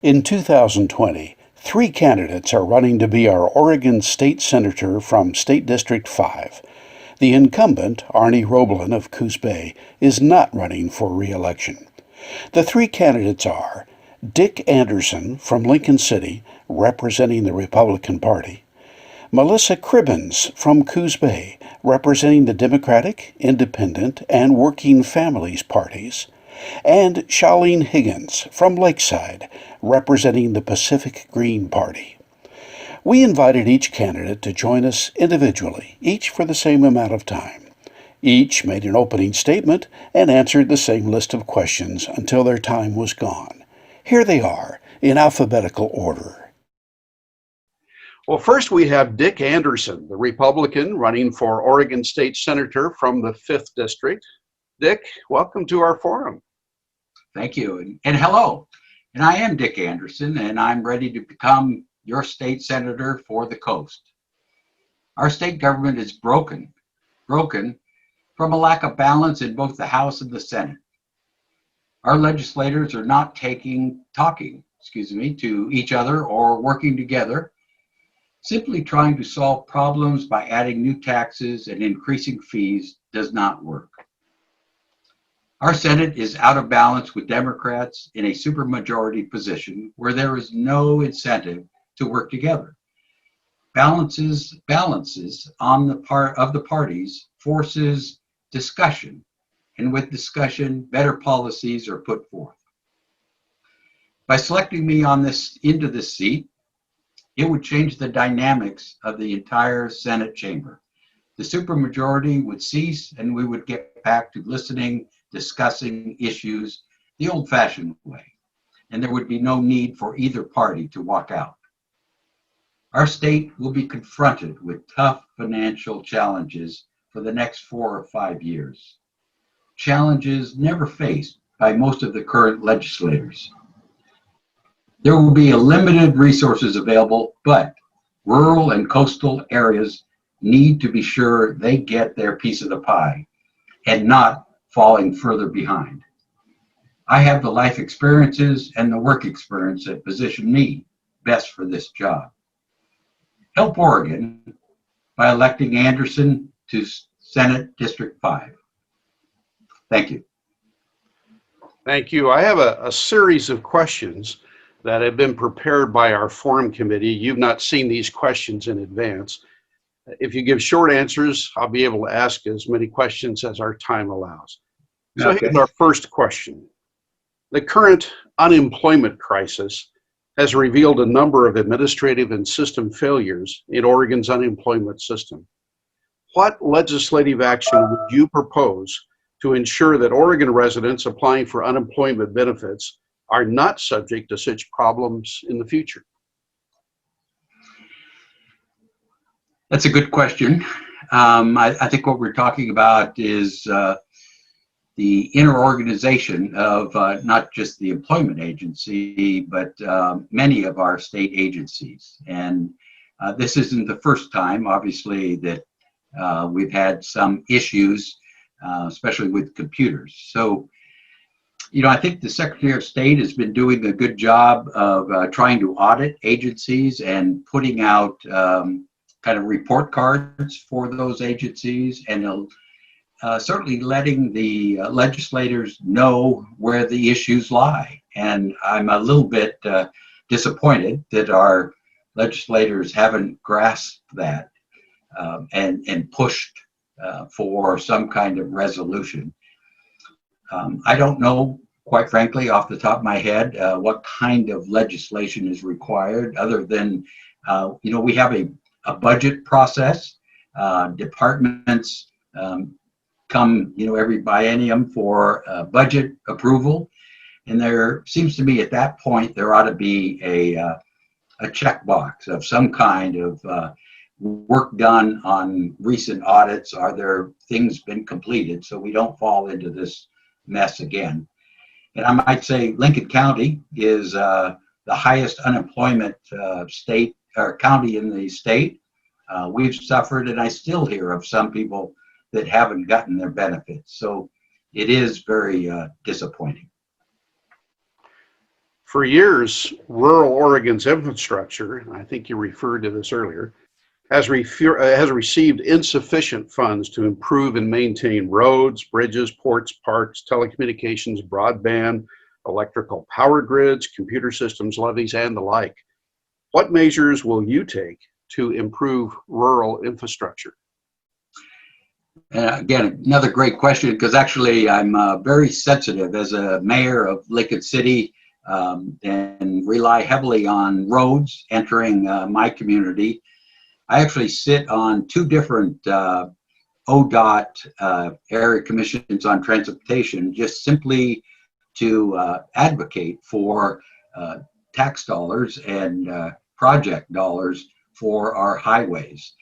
In 2020, three candidates are running to be our Oregon State Senator from State District 5. The incumbent, Arnie Roblin of Coos Bay, is not running for re-election. The three candidates are Dick Anderson from Lincoln City, representing the Republican Party; Melissa Cribbins from Coos Bay, representing the Democratic, Independent, and Working Families parties; and Shauleen Higgins from Lakeside, representing the Pacific Green Party. We invited each candidate to join us individually, each for the same amount of time. Each made an opening statement and answered the same list of questions until their time was gone. Here they are, in alphabetical order. Well, first we have Dick Anderson, the Republican running for Oregon State Senator from the 5th District. Dick, welcome to our forum. Thank you, and hello. And I am Dick Anderson, and I'm ready to become your state senator for the coast. Our state government is broken from a lack of balance in both the House and the Senate. Our legislators are not talking to each other or working together. Simply trying to solve problems by adding new taxes and increasing fees does not work. Our Senate is out of balance with Democrats in a supermajority position where there is no incentive to work together. Balances on the part of the parties forces discussion, and with discussion, better policies are put forth. By selecting me into this seat, it would change the dynamics of the entire Senate chamber. The supermajority would cease, and we would get back to listening, discussing issues the old-fashioned way, and there would be no need for either party to walk out. Our state will be confronted with tough financial challenges for the next 4 or 5 years. Challenges never faced by most of the current legislators. There will be limited resources available, but rural and coastal areas need to be sure they get their piece of the pie and not falling further behind. I have the life experiences and the work experience that position me best for this job. Help Oregon by electing Anderson to Senate District 5. Thank you. Thank you. I have a series of questions that have been prepared by our forum committee. You've not seen these questions in advance. If you give short answers, I'll be able to ask as many questions as our time allows. So Okay. Here's our first question. The current unemployment crisis has revealed a number of administrative and system failures in Oregon's unemployment system. What legislative action would you propose to ensure that Oregon residents applying for unemployment benefits are not subject to such problems in the future? That's a good question. I think what we're talking about is the interorganization of not just the employment agency, but many of our state agencies. And this isn't the first time, obviously, that we've had some issues, especially with computers. So, I think the Secretary of State has been doing a good job of trying to audit agencies and putting out kind of report cards for those agencies, and certainly letting the legislators know where the issues lie. And I'm a little bit disappointed that our legislators haven't grasped that and pushed for some kind of resolution. I don't know, quite frankly, off the top of my head, what kind of legislation is required other than, we have a budget process. Departments come, every biennium for budget approval. And there seems to me at that point, there ought to be a checkbox of some kind of work done on recent audits. Are there things been completed so we don't fall into this mess again? And I might say Lincoln County is the highest unemployment state or county in the state. We've suffered, and I still hear of some people that haven't gotten their benefits. So it is very disappointing. For years, rural Oregon's infrastructure, and I think you referred to this earlier, has received insufficient funds to improve and maintain roads, bridges, ports, parks, telecommunications, broadband, electrical power grids, computer systems, levees, and the like. What measures will you take to improve rural infrastructure? Again, another great question, because actually I'm very sensitive as a mayor of Lincoln City, and rely heavily on roads entering my community. I actually sit on two different ODOT area commissions on transportation, just simply to advocate for tax dollars and project dollars for our highways.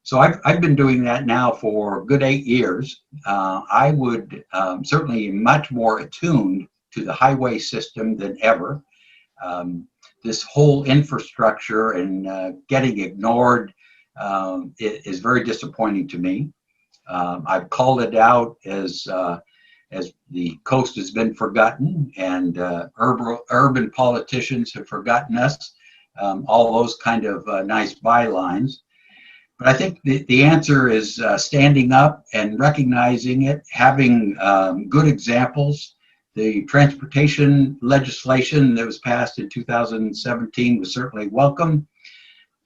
So I've been doing that now for a good 8 years. I would certainly much more attuned to the highway system than ever. This whole infrastructure and getting ignored is very disappointing to me. I've called it out as the coast has been forgotten, and urban politicians have forgotten us. All those kind of nice bylines. But I think the answer is standing up and recognizing it, having good examples. The transportation legislation that was passed in 2017 was certainly welcome,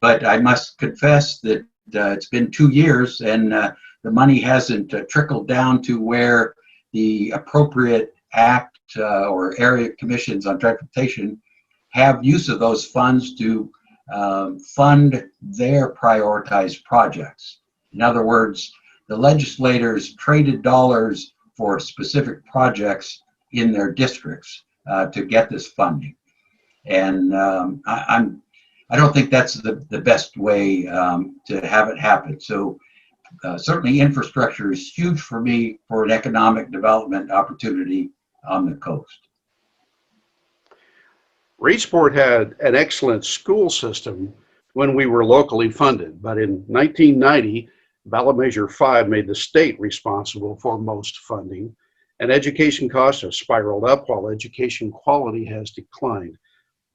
but I must confess that it's been 2 years and the money hasn't trickled down to where the appropriate act or area commissions on transportation have use of those funds to fund their prioritized projects. In other words, the legislators traded dollars for specific projects in their districts to get this funding. And I don't think that's the best way to have it happen. So certainly infrastructure is huge for me for an economic development opportunity on the coast. Reedsport had an excellent school system when we were locally funded, but in 1990, ballot measure 5 made the state responsible for most funding, and education costs have spiraled up while education quality has declined.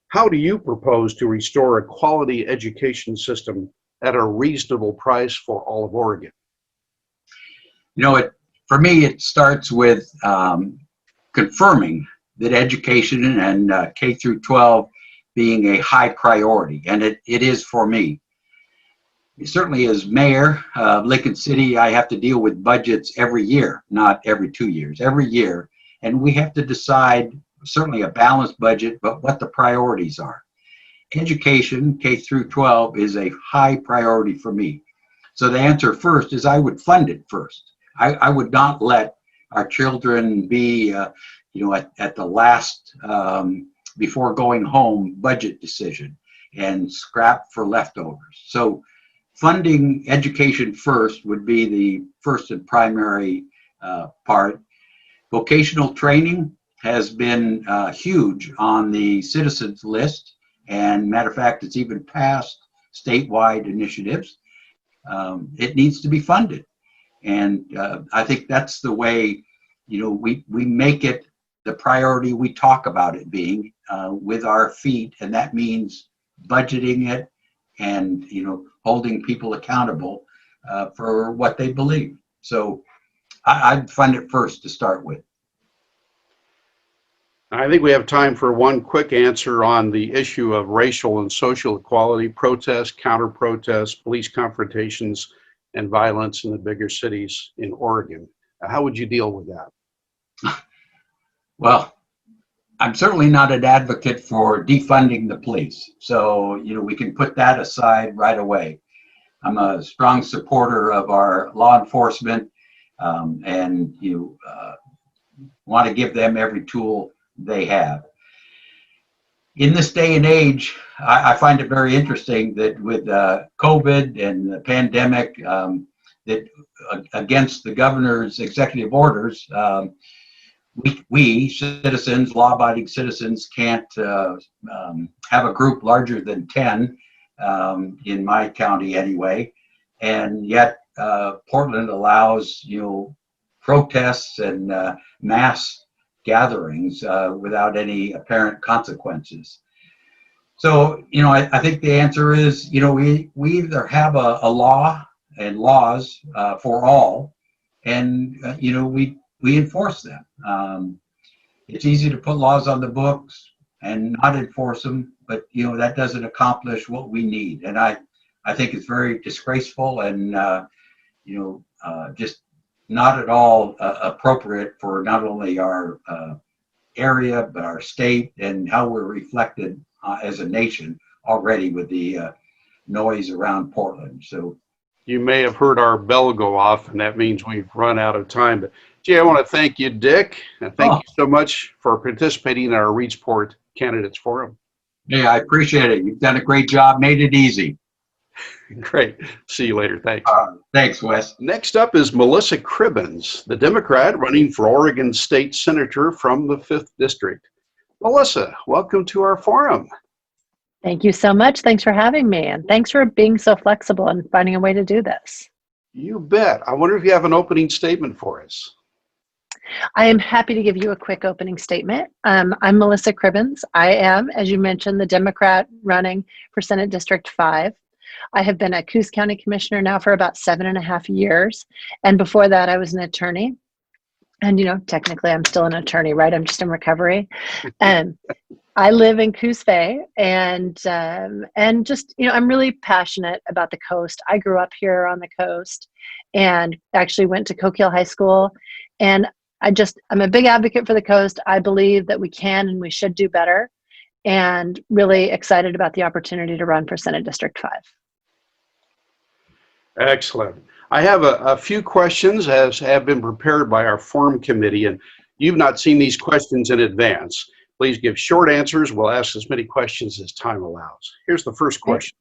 How do you propose to restore a quality education system at a reasonable price for all of Oregon? You know, for me, it starts with confirming that education and K through 12 being a high priority, and it is for me. Certainly as mayor of Lincoln City, I have to deal with budgets every year, not every 2 years, every year. And we have to decide, certainly a balanced budget, but what the priorities are. Education, K through 12, is a high priority for me. So the answer first is I would fund it first. I would not let our children be at the last, before going home, budget decision and scrap for leftovers. So funding education first would be the first and primary part. Vocational training has been huge on the citizens list, and matter of fact, it's even passed statewide initiatives. It needs to be funded, and I think that's the way we make it the priority we talk about it being with our feet, and that means budgeting it and holding people accountable for what they believe. So I'd fund it first to start with. I think we have time for one quick answer on the issue of racial and social equality, protests, counter-protests, police confrontations, and violence in the bigger cities in Oregon. How would you deal with that? Well, I'm certainly not an advocate for defunding the police. So, we can put that aside right away. I'm a strong supporter of our law enforcement, and want to give them every tool they have. In this day and age, I find it very interesting that with COVID and the pandemic, that against the governor's executive orders, we citizens, law-abiding citizens, can't have a group larger than 10 in my county anyway, and yet Portland allows protests and mass gatherings without any apparent consequences. So, I think the answer is, we either have a law and laws for all, and, we enforce them. It's easy to put laws on the books and not enforce them, but, that doesn't accomplish what we need. And I think it's very disgraceful and, just not at all appropriate for not only our area, but our state and how we're reflected as a nation already with the noise around Portland. So You may have heard our bell go off, and that means we've run out of time. But gee, I want to thank you, Dick, and thank you so much for participating in our Reedsport Candidates Forum. yeah, I appreciate it. You've done a great job, made it easy. Great. See you later. Thanks. Thanks, Wes. Next up is Melissa Cribbins, the Democrat running for Oregon State Senator from the 5th District. Melissa, welcome to our forum. Thank you so much. Thanks for having me. And thanks for being so flexible and finding a way to do this. You bet. I wonder if you have an opening statement for us. I am happy to give you a quick opening statement. I'm Melissa Cribbins. I am, as you mentioned, the Democrat running for Senate District 5. I have been a Coos County Commissioner now for about 7.5 years. And before that, I was an attorney. And, technically I'm still an attorney, right? I'm just in recovery. And I live in Coos Bay and just, I'm really passionate about the coast. I grew up here on the coast and actually went to Coquille High School. And I'm a big advocate for the coast. I believe that we can and we should do better, and really excited about the opportunity to run for Senate District 5. Excellent. I have a few questions as have been prepared by our forum committee, and you've not seen these questions in advance. Please give short answers. We'll ask as many questions as time allows. Here's the first question.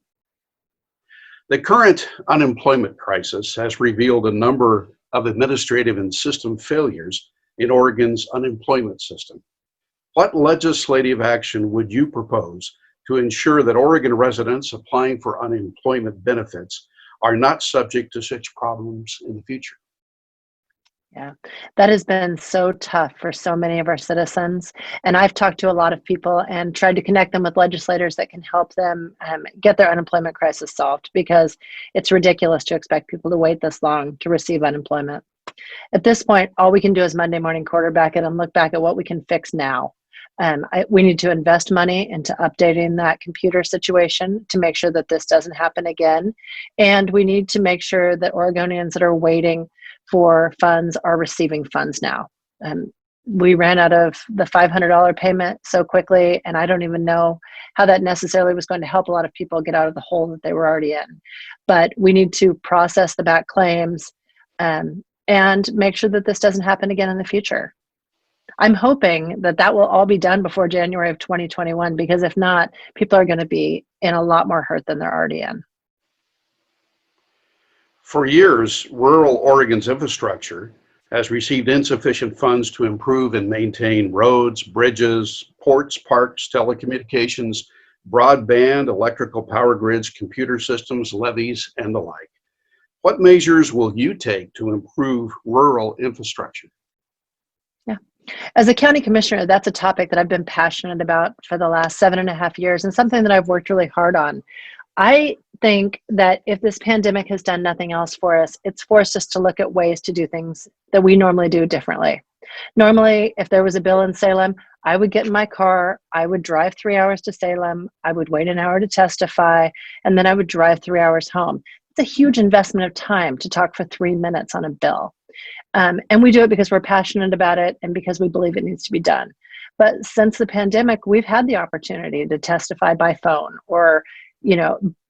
The current unemployment crisis has revealed a number of administrative and system failures in Oregon's unemployment system. What legislative action would you propose to ensure that Oregon residents applying for unemployment benefits are not subject to such problems in the future? Yeah, that has been so tough for so many of our citizens. And I've talked to a lot of people and tried to connect them with legislators that can help them get their unemployment crisis solved, because it's ridiculous to expect people to wait this long to receive unemployment. At this point, all we can do is Monday morning quarterback it and look back at what we can fix now. We need to invest money into updating that computer situation to make sure that this doesn't happen again. And we need to make sure that Oregonians that are waiting for funds are receiving funds now. We ran out of the $500 payment so quickly, and I don't even know how that necessarily was going to help a lot of people get out of the hole that they were already in. But we need to process the back claims and make sure that this doesn't happen again in the future. I'm hoping that that will all be done before January of 2021, because if not, people are going to be in a lot more hurt than they're already in. For years, rural Oregon's infrastructure has received insufficient funds to improve and maintain roads, bridges, ports, parks, telecommunications, broadband, electrical power grids, computer systems, levees, and the like. What measures will you take to improve rural infrastructure? As a county commissioner, that's a topic that I've been passionate about for the last 7.5 years, and something that I've worked really hard on. I think that if this pandemic has done nothing else for us, it's forced us to look at ways to do things that we normally do differently. Normally, if there was a bill in Salem, I would get in my car, I would drive 3 hours to Salem, I would wait an hour to testify, and then I would drive 3 hours home. It's a huge investment of time to talk for 3 minutes on a bill. And we do it because we're passionate about it and because we believe it needs to be done. But since the pandemic, we've had the opportunity to testify by phone or,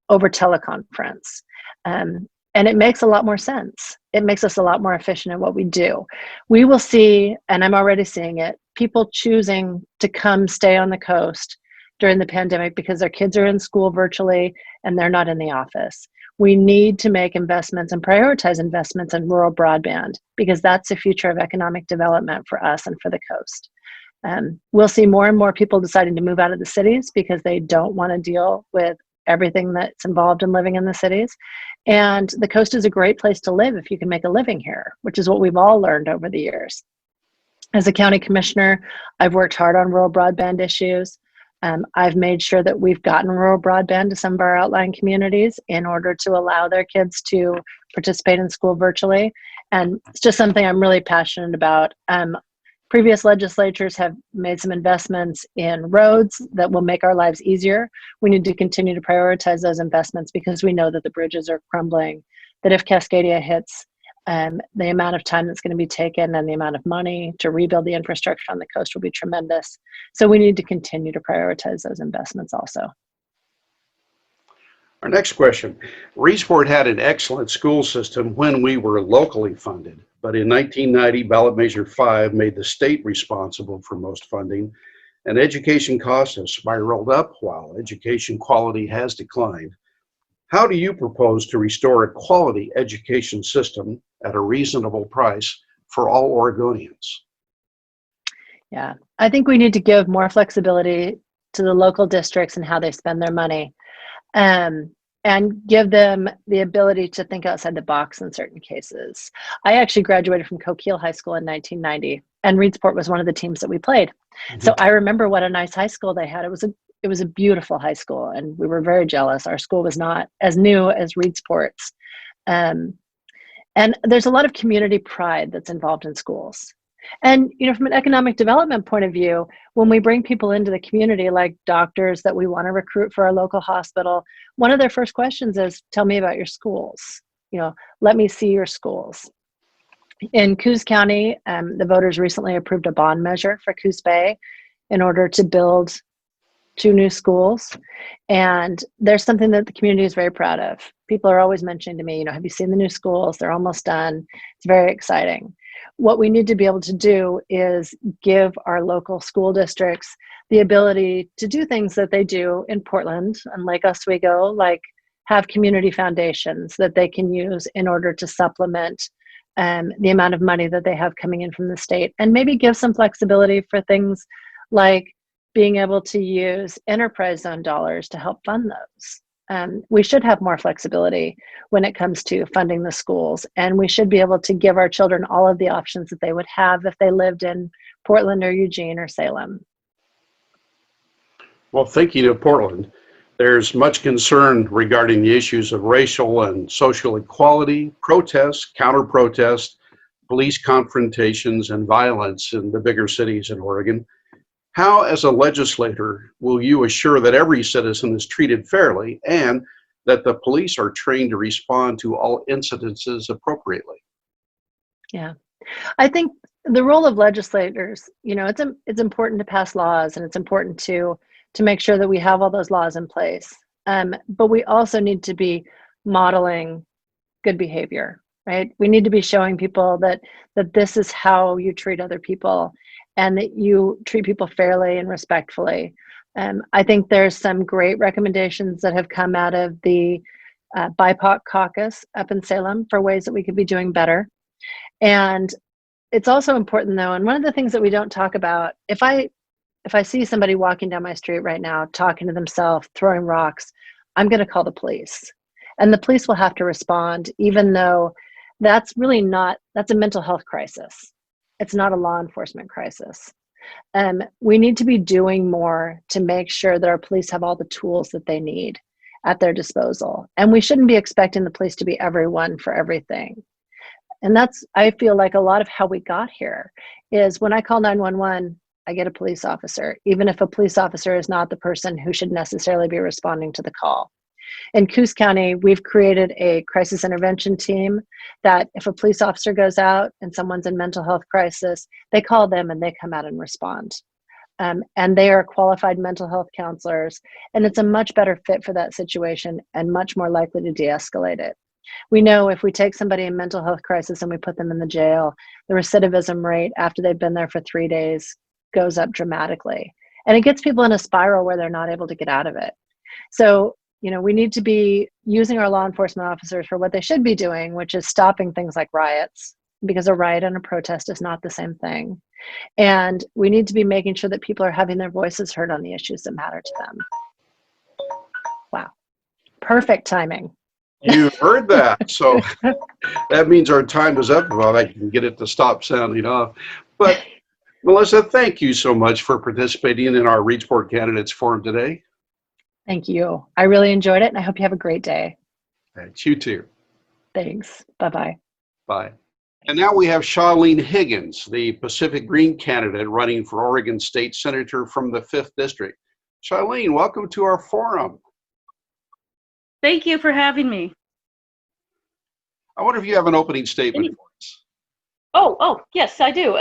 over teleconference. And it makes a lot more sense. It makes us a lot more efficient in what we do. We will see, and I'm already seeing it, people choosing to come stay on the coast during the pandemic because their kids are in school virtually and they're not in the office. We need to make investments and prioritize investments in rural broadband, because that's the future of economic development for us and for the coast. We'll see more and more people deciding to move out of the cities because they don't want to deal with everything that's involved in living in the cities. And the coast is a great place to live if you can make a living here, which is what we've all learned over the years. As a county commissioner, I've worked hard on rural broadband issues. I've made sure that we've gotten rural broadband to some of our outlying communities in order to allow their kids to participate in school virtually. And it's just something I'm really passionate about. Previous legislatures have made some investments in roads that will make our lives easier. We need to continue to prioritize those investments because we know that the bridges are crumbling, that if Cascadia hits, the amount of time that's going to be taken and the amount of money to rebuild the infrastructure on the coast will be tremendous. So we need to continue to prioritize those investments also. Our next question. Reedsport had an excellent school system when we were locally funded, but in 1990, ballot measure 5 made the state responsible for most funding, and education costs have spiraled up while education quality has declined. How do you propose to restore a quality education system at a reasonable price for all Oregonians? Yeah, I think we need to give more flexibility to the local districts and how they spend their money, and give them the ability to think outside the box in certain cases. I actually graduated from Coquille High School in 1990, and Reedsport was one of the teams that we played. So I remember what a nice high school they had. It was a beautiful high school, and we were very jealous. Our school was not as new as Reedsport's. And there's a lot of community pride that's involved in schools. And, from an economic development point of view, when we bring people into the community, like doctors that we want to recruit for our local hospital, one of their first questions is, tell me about your schools. Let me see your schools. In Coos County, the voters recently approved a bond measure for Coos Bay in order to build 2 new schools. And there's something that the community is very proud of. People are always mentioning to me, have you seen the new schools? They're almost done. It's very exciting. What we need to be able to do is give our local school districts the ability to do things that they do in Portland and Lake Oswego, like have community foundations that they can use in order to supplement the amount of money that they have coming in from the state, and maybe give some flexibility for things like being able to use enterprise zone dollars to help fund those. We should have more flexibility when it comes to funding the schools, and we should be able to give our children all of the options that they would have if they lived in Portland or Eugene or Salem. Well, thinking of Portland, there's much concern regarding the issues of racial and social equality, protests, counter-protests, police confrontations, and violence in the bigger cities in Oregon. How, as a legislator, will you assure that every citizen is treated fairly and that the police are trained to respond to all incidences appropriately? Yeah, I think the role of legislators, it's important to pass laws, and it's important to make sure that we have all those laws in place. But we also need to be modeling good behavior, right? We need to be showing people that this is how you treat other people, and that you treat people fairly and respectfully. I think there's some great recommendations that have come out of the BIPOC caucus up in Salem for ways that we could be doing better. And it's also important, though, and one of the things that we don't talk about, if I see somebody walking down my street right now, talking to themselves, throwing rocks, I'm going to call the police. And the police will have to respond, even though that's a mental health crisis. It's not a law enforcement crisis. We need to be doing more to make sure that our police have all the tools that they need at their disposal. And we shouldn't be expecting the police to be everyone for everything. And I feel like a lot of how we got here is when I call 911, I get a police officer, even if a police officer is not the person who should necessarily be responding to the call. In Coos County, we've created a crisis intervention team that if a police officer goes out and someone's in mental health crisis, they call them and they come out and respond. And they are qualified mental health counselors, and it's a much better fit for that situation and much more likely to de-escalate it. We know if we take somebody in mental health crisis and we put them in the jail, the recidivism rate after they've been there for 3 days goes up dramatically. And it gets people in a spiral where they're not able to get out of it. So, we need to be using our law enforcement officers for what they should be doing, which is stopping things like riots, because a riot and a protest is not the same thing. And we need to be making sure that people are having their voices heard on the issues that matter to them. Wow. Perfect timing. You heard that. So that means our time is up. Well, I can get it to stop sounding off. But Melissa, thank you so much for participating in our Reedsport Candidates Forum today. Thank you. I really enjoyed it, and I hope you have a great day. Thanks. You too. Thanks. Bye-bye. Bye. And now we have Shauleen Higgins, the Pacific Green candidate running for Oregon State Senator from the 5th District. Shauleen, welcome to our forum. Thank you for having me. I wonder if you have an opening statement for us. Oh, yes, I do.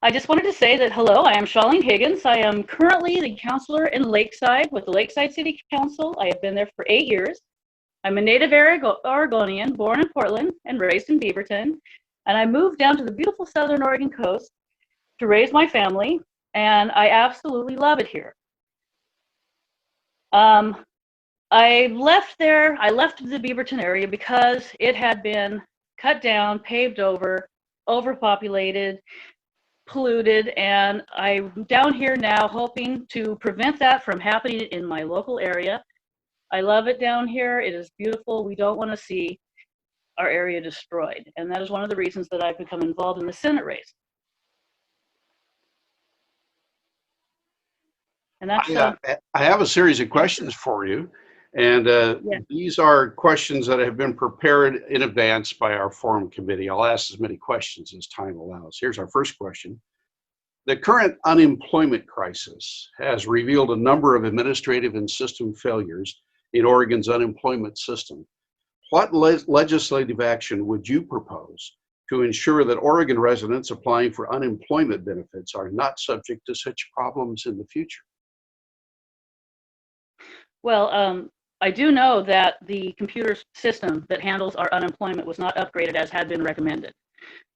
I just wanted to say that hello, I am Shauleen Higgins. I am currently the counselor in Lakeside with the Lakeside City Council. I have been there for 8 years. I'm a native Oregonian, born in Portland and raised in Beaverton. And I moved down to the beautiful Southern Oregon coast to raise my family, and I absolutely love it here. I left the Beaverton area because it had been cut down, paved over, overpopulated, polluted, and I'm down here now hoping to prevent that from happening in my local area. I love it down here. It is beautiful. We don't want to see our area destroyed, and that is one of the reasons that I've become involved in the Senate race. And that's I have a series of questions for you, and these are questions that have been prepared in advance by our forum committee. I'll ask as many questions as time allows. Here's our first question. The current unemployment crisis has revealed a number of administrative and system failures in Oregon's unemployment system. What legislative action would you propose to ensure that Oregon residents applying for unemployment benefits are not subject to such problems in the future? Well, I do know that the computer system that handles our unemployment was not upgraded as had been recommended.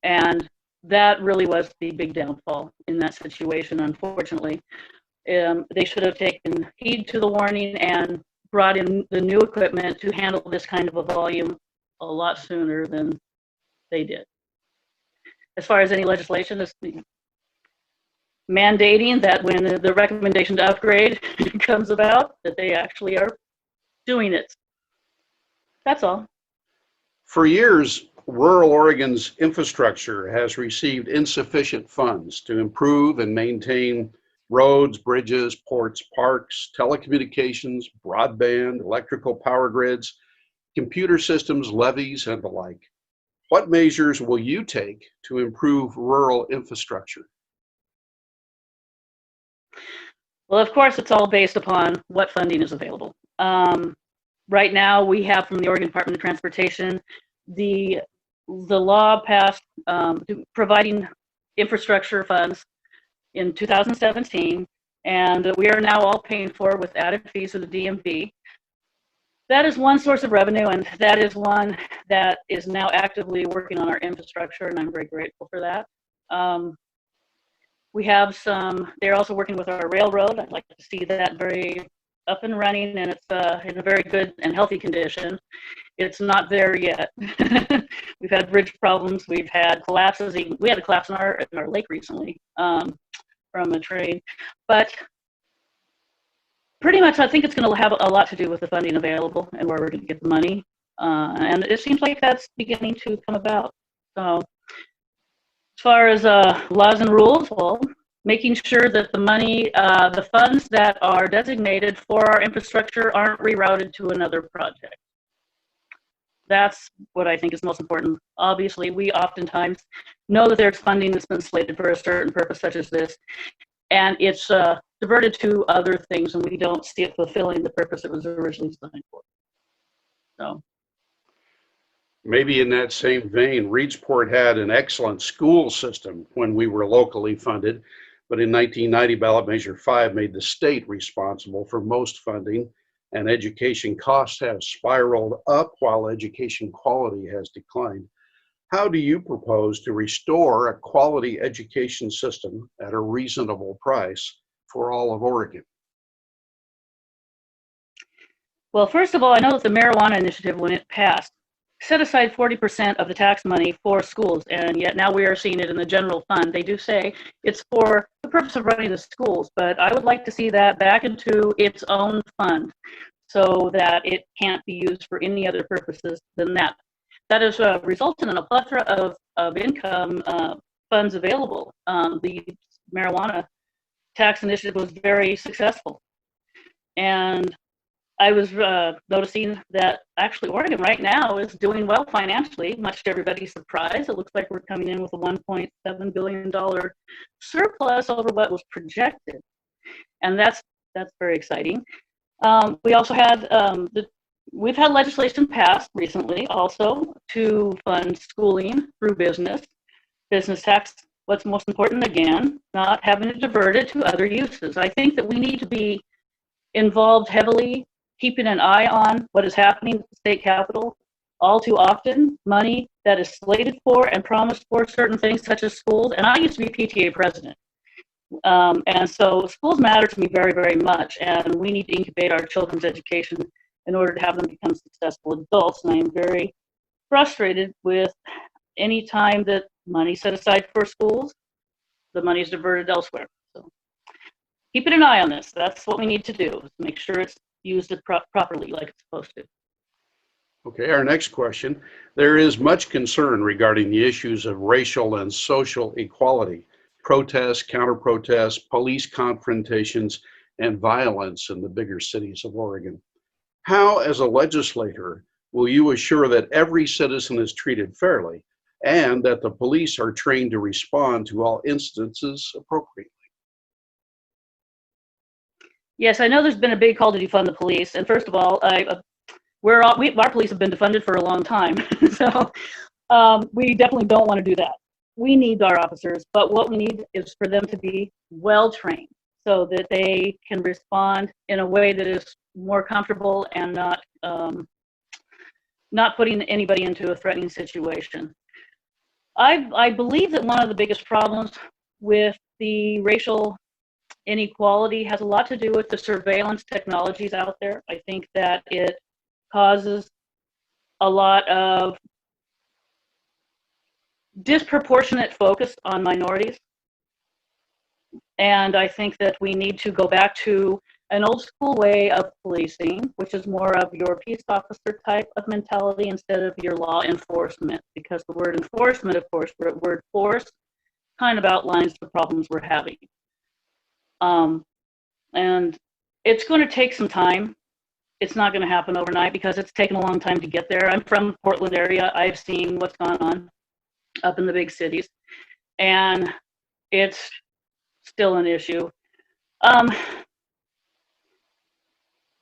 And that really was the big downfall in that situation, unfortunately. They should have taken heed to the warning and brought in the new equipment to handle this kind of a volume a lot sooner than they did. As far as any legislation, is mandating that when the recommendation to upgrade comes about, that they actually are doing it. That's all. For years, rural Oregon's infrastructure has received insufficient funds to improve and maintain roads, bridges, ports, parks, telecommunications, broadband, electrical power grids, computer systems, levees, and the like. What measures will you take to improve rural infrastructure? Well, of course, it's all based upon what funding is available. Right now, we have from the Oregon Department of Transportation, the law passed providing infrastructure funds in 2017, and we are now all paying for with added fees of the DMV. That is one source of revenue, and that is one that is now actively working on our infrastructure, and I'm very grateful for that. We have they're also working with our railroad. I'd like to see that very up and running, and it's in a very good and healthy condition. It's not there yet. We've had bridge problems. We've had collapses. We had a collapse in our lake recently from a train. But pretty much, I think it's going to have a lot to do with the funding available and where we're going to get the money. And it seems like that's beginning to come about. So as far as laws and rules, well, making sure that the money, the funds that are designated for our infrastructure aren't rerouted to another project. That's what I think is most important. Obviously, we oftentimes know that there's funding that's been slated for a certain purpose such as this, and it's diverted to other things, and we don't see it fulfilling the purpose it was originally designed for. So. Maybe in that same vein, Reedsport had an excellent school system when we were locally funded, but in 1990, ballot measure 5 made the state responsible for most funding, and education costs have spiraled up while education quality has declined. How do you propose to restore a quality education system at a reasonable price for all of Oregon? Well, first of all, I know that the marijuana initiative, when it passed, set aside 40% of the tax money for schools, and yet now we are seeing it in the general fund. They do say it's for the purpose of running the schools, but I would like to see that back into its own fund so that it can't be used for any other purposes than that. That has resulted in a plethora of income funds available. The marijuana tax initiative was very successful. And I was noticing that actually Oregon right now is doing well financially, much to everybody's surprise. It looks like we're coming in with a $1.7 billion surplus over what was projected. And that's very exciting. We also had we've had legislation passed recently also to fund schooling through business tax. What's most important, again, not having it diverted to other uses. I think that we need to be involved heavily, keeping an eye on what is happening at the state capitol. All too often, money that is slated for and promised for certain things such as schools, and I used to be PTA president. And so schools matter to me very, very much, and we need to incubate our children's education in order to have them become successful adults. And I am very frustrated with any time that money set aside for schools, the money is diverted elsewhere. So keeping an eye on this. That's what we need to do, is make sure it's used properly like it's supposed to. Okay, our next question. There is much concern regarding the issues of racial and social equality, protests, counter-protests, police confrontations, and violence in the bigger cities of Oregon. How, as a legislator, will you assure that every citizen is treated fairly and that the police are trained to respond to all instances appropriately? Yes, I know there's been a big call to defund the police. And first of all, our police have been defunded for a long time. So we definitely don't want to do that. We need our officers, but what we need is for them to be well-trained so that they can respond in a way that is more comfortable and not putting anybody into a threatening situation. I believe that one of the biggest problems with the racial inequality has a lot to do with the surveillance technologies out there. I think that it causes a lot of disproportionate focus on minorities. And I think that we need to go back to an old school way of policing, which is more of your peace officer type of mentality instead of your law enforcement, because the word enforcement, of course, the word force kind of outlines the problems we're having. And it's going to take some time. It's not going to happen overnight because it's taken a long time to get there. I'm from the Portland area. I've seen what's gone on up in the big cities, and it's still an issue.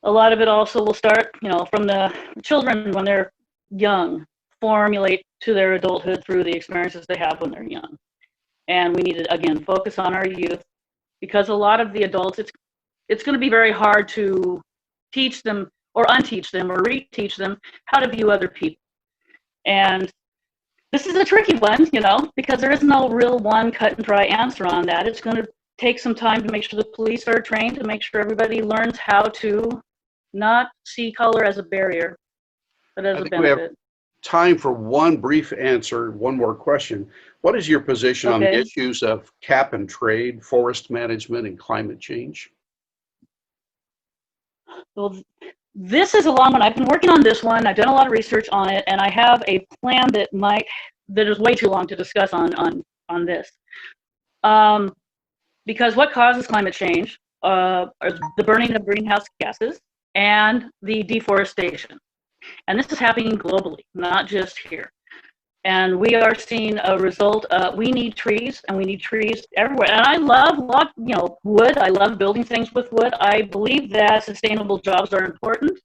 A lot of it also will start, from the children when they're young, formulate to their adulthood through the experiences they have when they're young. And we need to, again, focus on our youth, because a lot of the adults, it's going to be very hard to teach them or unteach them or reteach them how to view other people. And this is a tricky one, because there is no real one cut and dry answer on that. It's going to take some time to make sure the police are trained, to make sure everybody learns how to not see color as a barrier, but as a benefit. We have time for one brief answer, one more question. What is your position on the issues of cap and trade, forest management, and climate change? Well, this is a long one. I've been working on this one. I've done a lot of research on it, and I have a plan that is way too long to discuss on this. Because what causes climate change are the burning of greenhouse gases and the deforestation. And this is happening globally, not just here. And we are seeing a result. We need trees, and we need trees everywhere. And I love wood. I love building things with wood. I believe that sustainable jobs are important.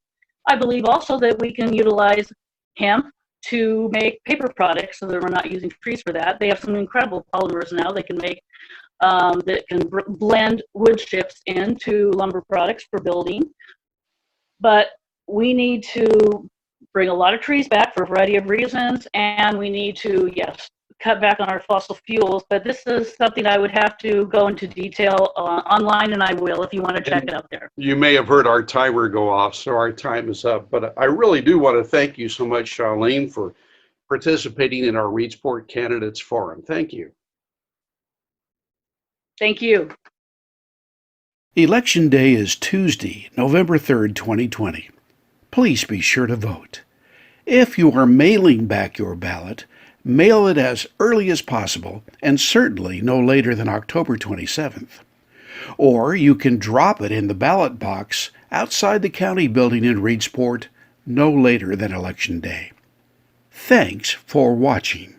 I believe also that we can utilize hemp to make paper products so that we're not using trees for that. They have some incredible polymers now they can make that can blend wood chips into lumber products for building. But we need to bring a lot of trees back for a variety of reasons, and we need to, yes, cut back on our fossil fuels. But this is something I would have to go into detail online, and I will if you want to check it out there. You may have heard our timer go off, so our time is up. But I really do want to thank you so much, Shauleen, for participating in our Reedsport Candidates Forum. Thank you. Thank you. Election Day is Tuesday, November 3rd, 2020. Please be sure to vote. If you are mailing back your ballot, Mail it as early as possible, and certainly no later than October 27th. Or you can drop it in the ballot box outside the county building in Reedsport no later than Election Day. Thanks for watching.